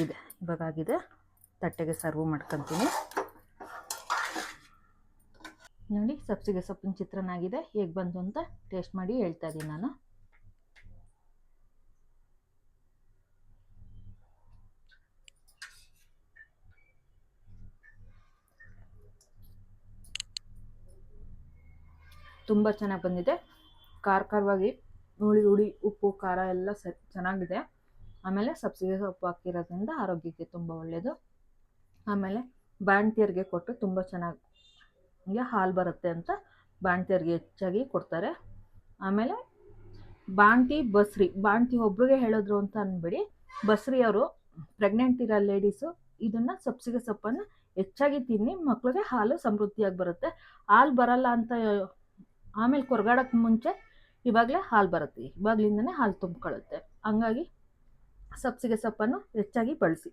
ಇವಾಗಾಗಿದೆ. ತಟ್ಟೆಗೆ ಸರ್ವ್ ಮಾಡ್ಕೊತೀನಿ. ನೋಡಿ ಸಬ್ಸಿಗೆ ಸೊಪ್ಪಿನ ಚಿತ್ರಾನ್ನ ಆಗಿದೆ. ಹೇಗೆ ಬಂತು ಅಂತ ಟೇಸ್ಟ್ ಮಾಡಿ ಹೇಳ್ತಾ ಇದ್ದೀನಿ ನಾನು. ತುಂಬ ಚೆನ್ನಾಗಿ ಬಂದಿದೆ. ಖಾರವಾಗಿ ಹುಳಿ ಉಪ್ಪು ಖಾರ ಎಲ್ಲ ಚೆನ್ನಾಗಿದೆ. ಆಮೇಲೆ ಸಬ್ಸಿಗೆ ಸೊಪ್ಪು ಹಾಕಿರೋದ್ರಿಂದ ಆರೋಗ್ಯಕ್ಕೆ ತುಂಬ ಒಳ್ಳೆಯದು. ಆಮೇಲೆ ಬಾಣಂತಿಯರಿಗೆ ಕೊಟ್ಟು ತುಂಬ ಚೆನ್ನಾಗಿ ಹೀಗೆ ಹಾಲು ಬರುತ್ತೆ ಅಂತ ಬಾಣಂತಿಯರಿಗೆ ಹೆಚ್ಚಾಗಿ ಕೊಡ್ತಾರೆ. ಆಮೇಲೆ ಬಾಣಂತಿ ಒಬ್ರಿಗೆ ಹೇಳಿದ್ರು ಅಂತ ಅಂದ್ಬಿಡಿ, ಬಸ್ರಿಯವರು ಪ್ರೆಗ್ನೆಂಟ್ ಇರೋ ಲೇಡೀಸು ಇದನ್ನು ಸಬ್ಸಿಗೆ ಸೊಪ್ಪನ್ನು ಹೆಚ್ಚಾಗಿ ತಿನ್ನಿ, ಮಕ್ಕಳಿಗೆ ಹಾಲು ಸಮೃದ್ಧಿಯಾಗಿ ಬರುತ್ತೆ. ಹಾಲು ಬರಲ್ಲ ಅಂತ ಆಮೇಲೆ ಕೊರಗಾಡೋಕ್ಕೆ ಮುಂಚೆ ಇವಾಗಲೇ ಹಾಲು ಬರುತ್ತೆ, ಇವಾಗಲಿಂದನೇ ಹಾಲು ತುಂಬಿಕೊಳ್ಳುತ್ತೆ. ಹಂಗಾಗಿ ಸಬ್ಸಿಗೆ ಸೊಪ್ಪನ್ನು ಹೆಚ್ಚಾಗಿ ಬಳಸಿ.